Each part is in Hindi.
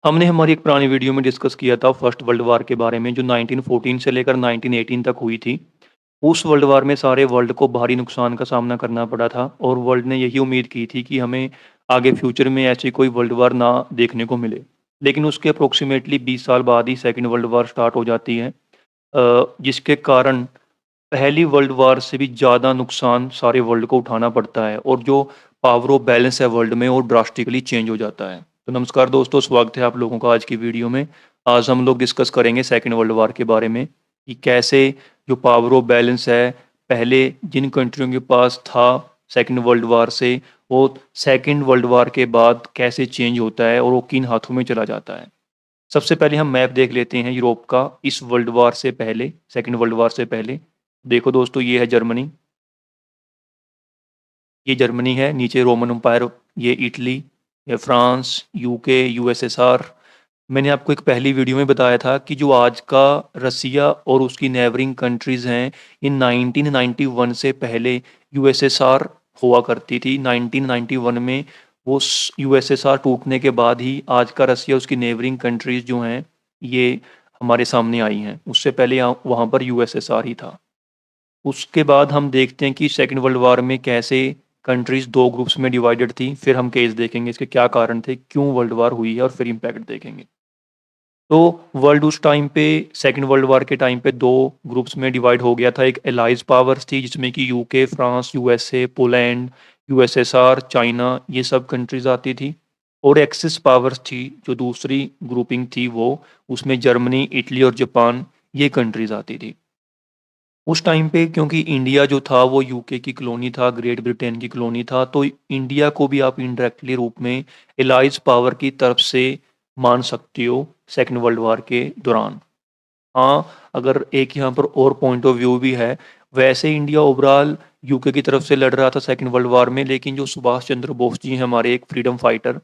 हमने हमारी एक पुरानी वीडियो में डिस्कस किया था फर्स्ट वर्ल्ड वार के बारे में जो 1914 से लेकर 1918 तक हुई थी। उस वर्ल्ड वार में सारे वर्ल्ड को भारी नुकसान का सामना करना पड़ा था और वर्ल्ड ने यही उम्मीद की थी कि हमें आगे फ्यूचर में ऐसी कोई वर्ल्ड वार ना देखने को मिले। लेकिन उसके अप्रोक्सीमेटली 20 साल बाद ही सेकंड वर्ल्ड वार स्टार्ट हो जाती है, जिसके कारण पहली वर्ल्ड वार से भी ज़्यादा नुकसान सारे वर्ल्ड को उठाना पड़ता है और जो पावर ऑफ बैलेंस है वर्ल्ड में वो ड्रास्टिकली चेंज हो जाता है। तो नमस्कार दोस्तों, स्वागत है आप लोगों का आज की वीडियो में। आज हम लोग डिस्कस करेंगे सेकंड वर्ल्ड वार के बारे में कि कैसे जो पावर ऑफ बैलेंस है पहले जिन कंट्रियों के पास था सेकंड वर्ल्ड वार से, वो सेकंड वर्ल्ड वार के बाद कैसे चेंज होता है और वो किन हाथों में चला जाता है। सबसे पहले हम मैप देख लेते हैं यूरोप का इस वर्ल्ड वार से पहले, सेकंड वर्ल्ड वार से पहले। देखो दोस्तों, ये है जर्मनी, ये जर्मनी है, नीचे रोमन एम्पायर, ये इटली, ये फ्रांस, यूके, यूएसएसआर। मैंने आपको एक पहली वीडियो में बताया था कि जो आज का रसिया और उसकी नेबरिंग कंट्रीज़ हैं, ये 1991 से पहले यूएसएसआर हुआ करती थी। 1991 में वो यूएसएसआर टूटने के बाद ही आज का रसिया, उसकी नेबरिंग कंट्रीज़ जो हैं, ये हमारे सामने आई हैं। उससे पहले वहाँ पर यूएसएसआर ही था। उसके बाद हम देखते हैं कि सेकंड वर्ल्ड वॉर में कैसे कंट्रीज़ 2 ग्रुप्स में डिवाइडेड थी, फिर हम केस देखेंगे इसके क्या कारण थे, क्यों वर्ल्ड वॉर हुई है और फिर इम्पैक्ट देखेंगे। तो वर्ल्ड उस टाइम पे सेकंड वर्ल्ड वॉर के टाइम पे 2 ग्रुप्स में डिवाइड हो गया था। एक एलाइज़ पावर्स थी जिसमें कि UK, France, USA, Poland, USSR, China, ये सब कंट्रीज़ आती थी। और एक्सिस पावर्स थी जो दूसरी ग्रुपिंग थी वो, उसमें जर्मनी, इटली और जापान, ये कंट्रीज़ आती थी। उस टाइम पे क्योंकि इंडिया जो था वो यूके की कॉलोनी था, ग्रेट ब्रिटेन की कॉलोनी था, तो इंडिया को भी आप इनडायरेक्टली रूप में एलाइज़ पावर की तरफ से मान सकते हो सेकंड वर्ल्ड वॉर के दौरान। हाँ, अगर एक यहाँ पर और पॉइंट ऑफ व्यू भी है, वैसे इंडिया ओवरऑल यूके की तरफ से लड़ रहा था सेकंड वर्ल्ड वॉर में, लेकिन जो सुभाष चंद्र बोस जी हैं हमारे एक फ्रीडम फाइटर,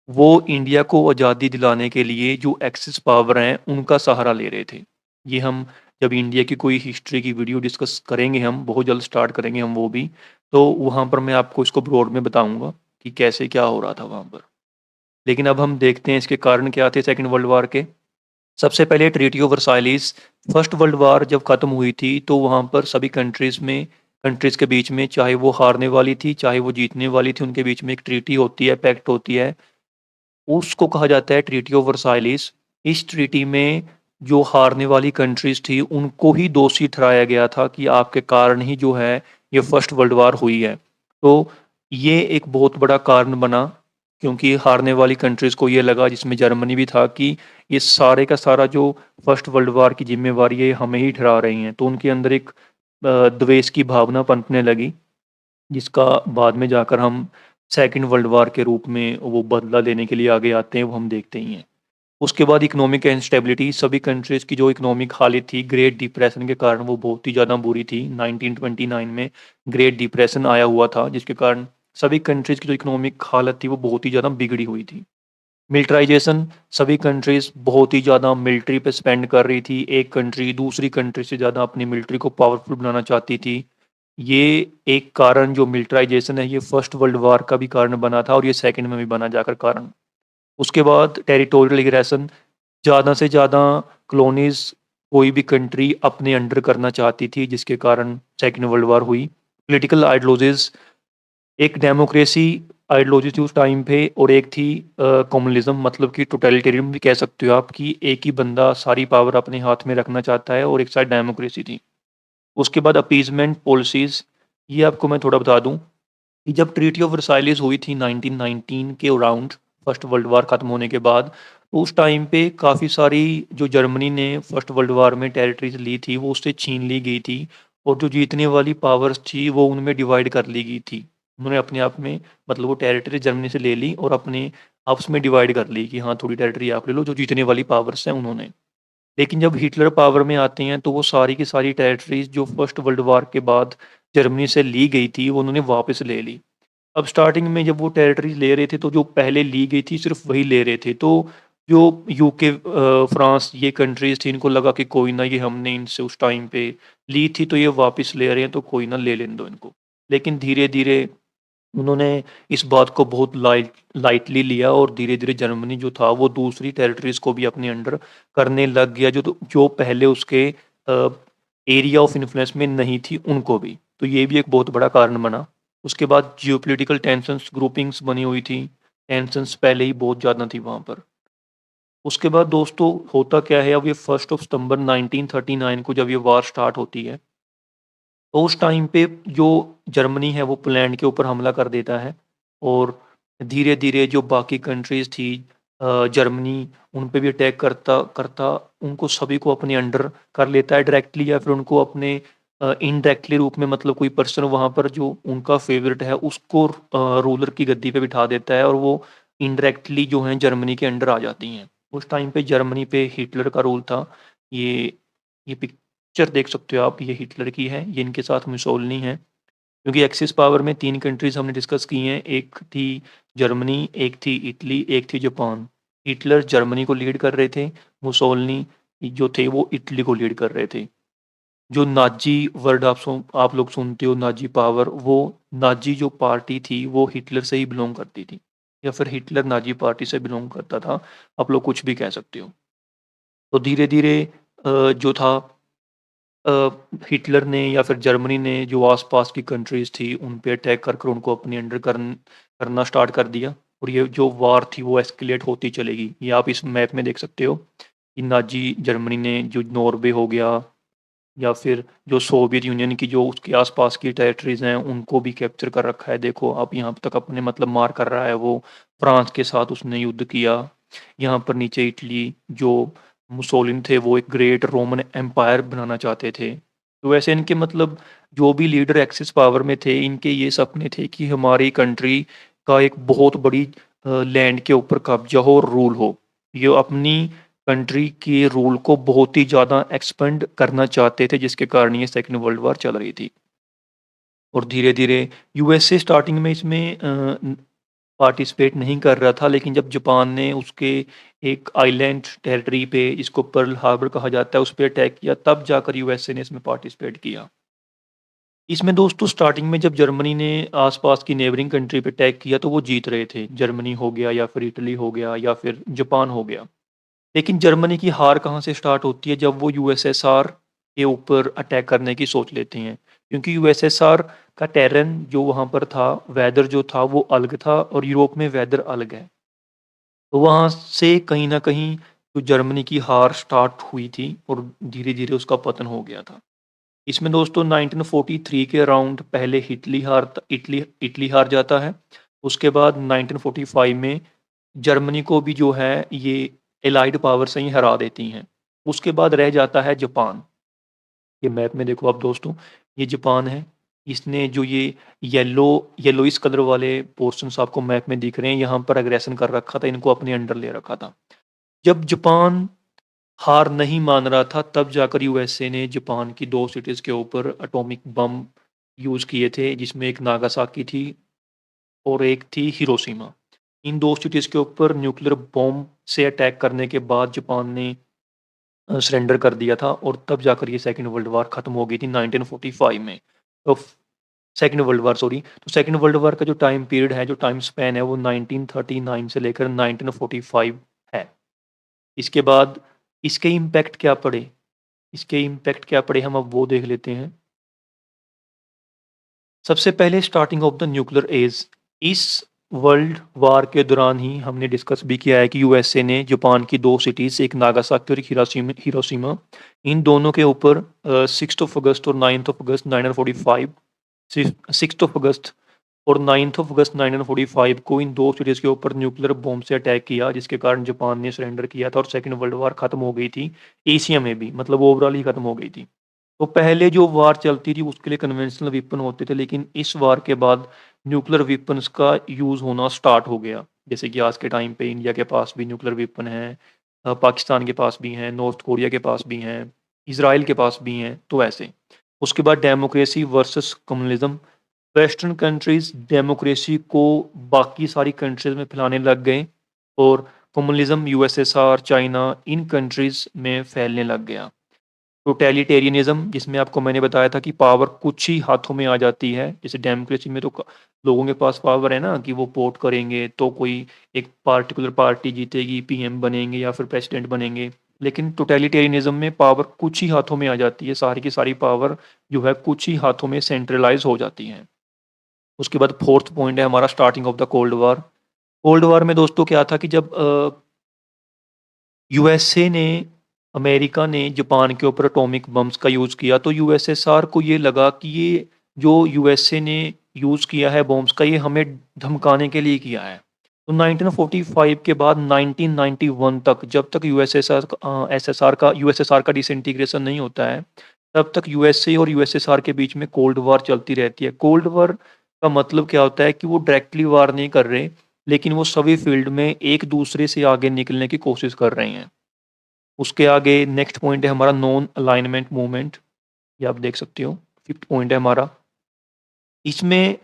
वो इंडिया को आज़ादी दिलाने के लिए जो एक्सिस पावर हैं उनका सहारा ले रहे थे। ये हम जब इंडिया की कोई हिस्ट्री की वीडियो डिस्कस करेंगे, हम बहुत जल्द स्टार्ट करेंगे हम वो भी, तो वहाँ पर मैं आपको इसको ब्रॉड में बताऊँगा कि कैसे क्या हो रहा था वहाँ पर। लेकिन अब हम देखते हैं इसके कारण क्या थे सेकंड वर्ल्ड वॉर के। सबसे पहले treaty of Versailles, first world war जब ख़त्म हुई थी तो वहाँ पर सभी कंट्रीज़ के बीच में, चाहे वो हारने वाली थी, चाहे वो जीतने वाली थी, उनके बीच में एक ट्रीटी होती है, पैक्ट होती है। उसको कहा जाता है ट्रीटी ऑफ वर्साइलीज़। इस ट्रीटी में जो हारने वाली कंट्रीज़ थी उनको ही दोषी ठहराया गया था कि आपके कारण ही जो है ये फर्स्ट वर्ल्ड वॉर हुई है। तो ये एक बहुत बड़ा कारण बना, क्योंकि हारने वाली कंट्रीज़ को ये लगा, जिसमें जर्मनी भी था, कि ये सारे का सारा जो फर्स्ट वर्ल्ड वॉर की ज़िम्मेवारी है ये हमें ही ठहरा रही हैं। तो उनके अंदर एक द्वेष की भावना पनपने लगी, जिसका बाद में जाकर हम सेकंड वर्ल्ड वॉर के रूप में वो बदला लेने के लिए आगे आते हैं, वो हम देखते ही हैं। उसके बाद इकोनॉमिक इंस्टेबिलिटी, सभी कंट्रीज़ की जो इकोनॉमिक हालत थी ग्रेट डिप्रेशन के कारण वो बहुत ही ज़्यादा बुरी थी। 1929 में ग्रेट डिप्रेशन आया हुआ था, जिसके कारण सभी कंट्रीज़ की जो इकोनॉमिक हालत थी वो बहुत ही ज़्यादा बिगड़ी हुई थी। मिलिटराइज़ेशन, सभी कंट्रीज़ बहुत ही ज़्यादा मिलिट्री पे स्पेंड कर रही थी। एक कंट्री दूसरी कंट्री से ज़्यादा अपनी मिलिट्री को पावरफुल बनाना चाहती थी। ये एक कारण, जो मिलिटराइज़ेशन है, ये फर्स्ट वर्ल्ड वॉर का भी कारण बना था और ये सेकंड में भी बना जाकर कारण। उसके बाद टेरिटोरियल एग्रेशन, ज़्यादा से ज़्यादा कॉलोनीज़ कोई भी कंट्री अपने अंडर करना चाहती थी, जिसके कारण सेकंड वर्ल्ड वॉर हुई। पॉलिटिकल आइडियोलॉजीज़, एक डेमोक्रेसी आइडियोलॉजी थी उस टाइम पे और एक थी कम्युनिज़्म, मतलब कि टोटलिटेरियन भी कह सकते हो आप, कि एक ही बंदा सारी पावर अपने हाथ में रखना चाहता है, और एक साइड डेमोक्रेसी थी। उसके बाद अपीज़मेंट पॉलिसीज़, ये आपको मैं थोड़ा बता दूँ कि जब ट्रीटी ऑफ वर्साइलेस हुई थी 1919 के अराउंड, फर्स्ट वर्ल्ड वार ख़त्म होने के बाद, तो उस टाइम पे काफ़ी सारी जो जर्मनी ने फर्स्ट वर्ल्ड वार में टेरिटरीज़ ली थी वो उससे छीन ली गई थी, और जो जीतने वाली पावर्स थी वो उनमें डिवाइड कर ली गई थी। उन्होंने अपने आप में, मतलब वो टेरिटरी जर्मनी से ले ली और अपने आपस में डिवाइड कर ली कि हाँ, थोड़ी टेरिटरी आप ले लो, जो जीतने वाली पावर्स हैं उन्होंने। लेकिन जब हिटलर पावर में आते हैं तो वो सारी की सारी टेरिटरीज़ जो फर्स्ट वर्ल्ड वार के बाद जर्मनी से ली गई थी वो उन्होंने वापस ले ली। अब स्टार्टिंग में जब वो टेरिटरीज़ ले रहे थे तो जो पहले ली गई थी सिर्फ़ वही ले रहे थे। तो जो यूके, फ्रांस, ये कंट्रीज़ थी, इनको लगा कि कोई ना, ये हमने इनसे उस टाइम पे ली थी तो ये वापस ले रहे हैं, तो कोई ना, ले लेने दो इनको। लेकिन धीरे-धीरे उन्होंने इस बात को बहुत लाइटली लिया और धीरे-धीरे जर्मनी जो था वो दूसरी टेरिटरीज़ को भी अपने अंडर करने लग गया जो पहले उसके एरिया ऑफ इन्फ्लुएंस में नहीं थी उनको भी। तो ये भी एक बहुत बड़ा कारण बना। उसके बाद जियोपॉलिटिकल टेंशन्स ग्रुपिंग्स बनी हुई थी। टेंशन्स पहले ही बहुत ज़्यादा थी वहाँ पर। उसके बाद दोस्तों होता क्या है, अब ये 1 सितंबर 1939 को जब ये वॉर स्टार्ट होती है, तो उस टाइम पे जो जर्मनी है वो पोलैंड के ऊपर हमला कर देता है और धीरे-धीरे जो बाकी कंट्रीज़ थी जर्मनी उन पे भी अटैक करता करता उनको सभी को अपने अंडर कर लेता है डायरेक्टली या फिर उनको अपने इनडायरेक्टली रूप में, मतलब कोई पर्सन वहाँ पर जो उनका फेवरेट है उसको रूलर की गद्दी पे बिठा देता है और वो इनडायरेक्टली जो हैं जर्मनी के अंडर आ जाती हैं। उस टाइम पे जर्मनी पे हिटलर का रूल था। ये ये पिक्चर देख सकते हो आप, ये हिटलर की है, ये इनके साथ मुसोलिनी है। क्योंकि एक्सिस पावर में 3 कंट्रीज़ हमने डिस्कस की हैं, एक थी जर्मनी, एक थी इटली, एक थी जापान। हिटलर जर्मनी को लीड कर रहे थे, मुसोलिनी जो थे वो इटली को लीड कर रहे थे। जो नाज़ी वर्ड आप लोग सुनते हो, नाज़ी पावर, वो नाज़ी जो पार्टी थी वो हिटलर से ही बिलॉन्ग करती थी या फिर हिटलर नाज़ी पार्टी से बिलॉन्ग करता था, आप लोग कुछ भी कह सकते हो। तो धीरे-धीरे जो था अ, हिटलर ने या फिर जर्मनी ने जो आस-पास की कंट्रीज़ थी, उन पे अटैक कर उनको अपने अंडर करना स्टार्ट कर दिया और ये जो वॉर थी वो एस्केलेट होती चलेगी। ये आप इस मैप में देख सकते हो कि नाज़ी जर्मनी ने जो नॉर्वे हो गया या फिर जो सोवियत यूनियन की जो उसके आस-पास की टेरिटरीज़ हैं, उनको भी कैप्चर कर रखा है। देखो आप यहाँ तक अपने मतलब मार कर रहा है वो, फ्रांस के साथ उसने युद्ध किया। यहाँ पर नीचे इटली जो मुसोलिनी थे वो एक ग्रेट रोमन एम्पायर बनाना चाहते थे। तो वैसे इनके मतलब जो भी लीडर एक्सिस पावर में थे, इनके ये सपने थे कि हमारी कंट्री का एक बहुत बड़ी लैंड के ऊपर कब्ज़ा हो और रूल हो। ये अपनी कंट्री के रूल को बहुत ही ज़्यादा एक्सपेंड करना चाहते थे, जिसके कारण ये सेकंड वर्ल्ड वॉर चल रही थी। और धीरे-धीरे यूएसए स्टार्टिंग में इसमें पार्टिसिपेट नहीं कर रहा था, लेकिन जब जापान ने उसके एक आइलैंड टेरिटरी पे, जिसको पर्ल हार्बर कहा जाता है, उस पे अटैक किया, तब जाकर यूएसए ने इसमें पार्टिसिपेट किया। इसमें दोस्तों स्टार्टिंग में जब जर्मनी ने आस-पास की नेबरिंग कंट्री पे अटैक किया, तो वो जीत रहे थे। जर्मनी हो गया या फिर इटली हो गया या फिर जापान हो गया। लेकिन जर्मनी की हार कहाँ से स्टार्ट होती है, जब वो यूएसएसआर के ऊपर अटैक करने की सोच लेते हैं। क्योंकि यूएसएसआर का टेरेन जो वहाँ पर था, वेदर जो था वो अलग था और यूरोप में वेदर अलग है। तो वहाँ से कहीं न कहीं जो जर्मनी की हार स्टार्ट हुई थी और धीरे-धीरे उसका पतन हो गया था। इसमें दोस्तों 1943 के अराउंड पहले इटली हार जाता है। उसके बाद 1945 में जर्मनी को भी जो है ये एलाइड पावर्स ही हरा देती हैं। उसके बाद रह जाता है जापान। ये मैप में देखो आप दोस्तों, ये जापान है। इसने जो ये येलो येलोइश कलर वाले पोर्शंस आपको मैप में दिख रहे हैं, यहाँ पर एग्रेशन कर रखा था, इनको अपने अंडर ले रखा था। जब जापान हार नहीं मान रहा था, तब जाकर यूएसए ने जापान की 2 सिटीज़ के ऊपर एटॉमिक बम यूज़ किए थे, जिसमें एक नागासाकी थी और एक थी हिरोशिमा। इन 2 सिटीज़ के ऊपर न्यूक्लियर बॉम्ब से अटैक करने के बाद जापान ने सरेंडर कर दिया था और तब जाकर ये सेकंड वर्ल्ड वॉर खत्म हो गई थी 1945 में। तो सेकंड वर्ल्ड वॉर सॉरी, तो सेकंड वर्ल्ड वॉर का जो टाइम पीरियड है, जो टाइम स्पैन है, वो 1939 से लेकर 1945 है। इसके बाद इसके इम्पैक्ट क्या पड़े हम अब वो देख लेते हैं। सबसे पहले starting of the nuclear age. इस वर्ल्ड वॉर के दौरान ही हमने डिस्कस भी किया है कि यूएसए ने जापान की 2 सिटीज़, एक नागासाकी और एक हिरोशिमा, इन दोनों के ऊपर 6th ऑफ अगस्त और 9th of August 1945 6th of अगस्त और 9th ऑफ अगस्त 1945 को इन 2 सिटीज़ के ऊपर न्यूक्लियर बॉम्ब से अटैक किया, जिसके कारण जापान ने सरेंडर किया था और सेकंड वर्ल्ड वॉर खत्म हो गई थी। एशिया में भी मतलब ओवरऑल ही खत्म हो गई थी। तो पहले जो वार चलती थी उसके लिए कन्वेंशनल वेपन होते थे, लेकिन इस वार के बाद न्यूक्लियर वेपन्स का यूज़ होना स्टार्ट हो गया। जैसे कि आज के टाइम पे इंडिया के पास भी न्यूक्लियर वेपन हैं, पाकिस्तान के पास भी हैं, नॉर्थ कोरिया के पास भी हैं, इज़राइल के पास भी हैं, तो ऐसे। उसके बाद democracy versus communism. Western countries democracy को बाकी सारी कंट्रीज़ में फैलाने लग गए और कम्युनिज़्म यूएसएसआर, चाइना, इन कंट्रीज़ में फैलने लग गया। टोटलिटेरियनिज़्म, जिसमें आपको मैंने बताया था कि पावर कुछ ही हाथों में आ जाती है। जैसे डेमोक्रेसी में तो लोगों के पास पावर है ना कि वो वोट करेंगे तो कोई एक पार्टिकुलर पार्टी जीतेगी, पीएम बनेंगे या फिर प्रेसिडेंट बनेंगे। लेकिन टोटलिटेरियनिज़्म में पावर कुछ ही हाथों में आ जाती है, सारी की सारी पावर जो है कुछ ही हाथों में सेंट्रलाइज़ हो जाती हैं। उसके बाद 4th पॉइंट है हमारा starting of the cold war. Cold war में दोस्तों क्या था कि जब यूएसए ने अमेरिका ने जापान के ऊपर एटॉमिक बम्स का यूज़ किया, तो यूएसएसआर को ये लगा कि ये जो यूएसए ने यूज़ किया है बॉम्ब्स का, ये हमें धमकाने के लिए किया है। तो 1945 के बाद 1991 तक, जब तक यूएसएसआर का डिसइंटीग्रेशन नहीं होता है, तब तक यूएसए और यूएसएसआर के बीच में कोल्ड वॉर चलती रहती है। कोल्ड वॉर का मतलब क्या होता है कि वो डायरेक्टली वार नहीं कर रहे, लेकिन वो सभी फील्ड में एक दूसरे से आगे निकलने की कोशिश कर रहे हैं। उसके आगे नेक्स्ट पॉइंट है हमारा नॉन अलाइनमेंट मूवमेंट, ये आप देख सकते हो। 5th पॉइंट है हमारा। इसमें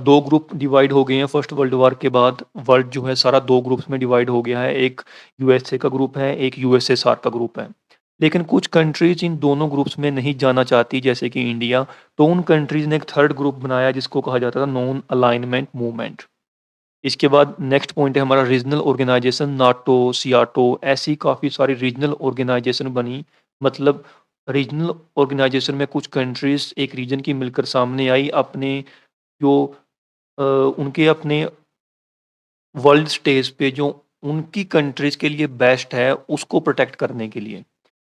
2 ग्रुप डिवाइड हो गए हैं फर्स्ट वर्ल्ड वॉर के बाद। वर्ल्ड जो है सारा 2 ग्रुप्स में डिवाइड हो गया है। एक यूएसए का ग्रुप है, एक यूएसएसआर का ग्रुप है। लेकिन कुछ कंट्रीज़ इन दोनों ग्रुप्स में नहीं जाना चाहती, जैसे कि इंडिया। तो उन कंट्रीज़ ने एक थर्ड ग्रुप बनाया जिसको कहा जाता था नॉन अलाइनमेंट मूवमेंट। इसके बाद नेक्स्ट पॉइंट है हमारा रीजनल ऑर्गेनाइजेशन, नाटो, सियाटो, ऐसी काफ़ी सारी रीजनल ऑर्गेनाइजेशन बनी। मतलब रीजनल ऑर्गेनाइजेशन में कुछ कंट्रीज़ एक रीजन की मिलकर सामने आई, अपने जो उनके अपने वर्ल्ड स्टेज पे जो उनकी कंट्रीज़ के लिए बेस्ट है, उसको प्रोटेक्ट करने के लिए।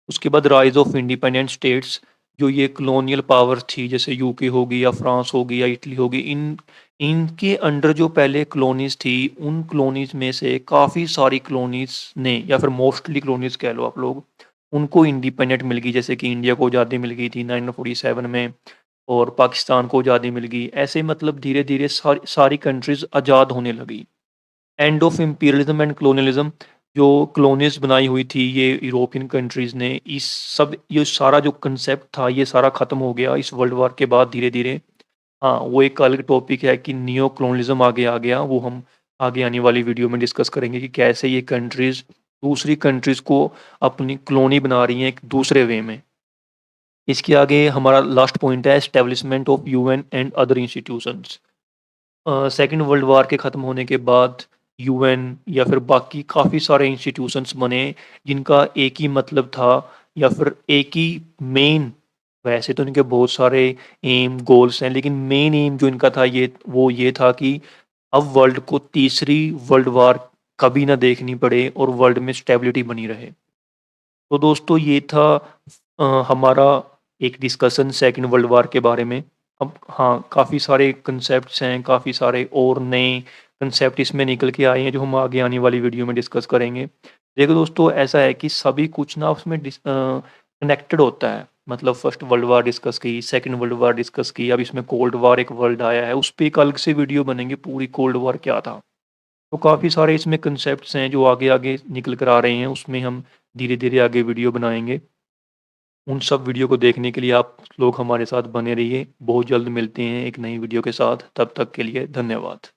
उसके बाद राइज़ ऑफ इंडिपेंडेंट स्टेट्स, जो ये कॉलोनियल पावर थी, जैसे यूके होगी या फ्रांस होगी या इटली होगी, इनके अंडर जो पहले कॉलोनीज़ थी, उन कॉलोनीज़ में से काफ़ी सारी कॉलोनीज़ ने, या फिर मोस्टली कॉलोनीज़ कह लो आप लोग, उनको इंडिपेंडेंट मिल गई। जैसे कि इंडिया को आज़ादी मिल गई थी 1947 में, और पाकिस्तान को आज़ादी मिल गई। ऐसे मतलब धीरे-धीरे सारी कंट्रीज़ आज़ाद होने लगी। End of imperialism and colonialism, जो कॉलोनीज़ बनाई हुई थी ये यूरोपियन कंट्रीज़ ने, ये सारा जो कंसेप्ट था ये सारा ख़त्म हो गया इस वर्ल्ड वॉर के बाद धीरे-धीरे। हाँ, वो एक अलग टॉपिक है कि नियो कॉलोनियलिज्म आगे आ गया, वो हम आगे आने वाली वीडियो में डिस्कस करेंगे कि कैसे ये कंट्रीज़ दूसरी कंट्रीज़ को अपनी कॉलोनी बना रही हैं एक दूसरे वे में। इसके आगे हमारा लास्ट पॉइंट है establishment of UN and other institutions. Second world war के ख़त्म होने के बाद यूएन या फिर बाकी काफ़ी सारे इंस्टीट्यूशंस बने, जिनका एक ही मतलब था, या फिर एक ही मेन, वैसे तो इनके बहुत सारे एम गोल्स हैं, लेकिन मेन एम जो इनका था ये था कि अब वर्ल्ड को तीसरी वर्ल्ड वॉर कभी ना देखनी पड़े और वर्ल्ड में स्टेबिलिटी बनी रहे। तो दोस्तों ये था हमारा एक डिस्कशन सेकंड वर्ल्ड वॉर के बारे में। अब हाँ, काफ़ी सारे कंसेप्ट्स हैं, काफ़ी सारे और नए कंसेप्ट इसमें निकल के आए हैं जो हम आगे आने वाली वीडियो में डिस्कस करेंगे। देखो दोस्तों, ऐसा है कि सभी कुछ ना उसमें कनेक्टेड होता है। मतलब फर्स्ट वर्ल्ड वॉर डिस्कस की, सेकंड वर्ल्ड वॉर डिस्कस की, अब इसमें कोल्ड वॉर एक वर्ड आया है, उस पे एक अलग से वीडियो बनेंगे पूरी कोल्ड वॉर क्या था। तो काफ़ी सारे इसमें कंसेप्ट्स हैं जो आगे-आगे निकल कर आ रहे हैं, उसमें हम धीरे-धीरे आगे वीडियो बनाएँगे। उन सब वीडियो को देखने के लिए आप लोग हमारे साथ बने रहिए। बहुत जल्द मिलते हैं एक नई वीडियो के साथ, तब तक के लिए धन्यवाद।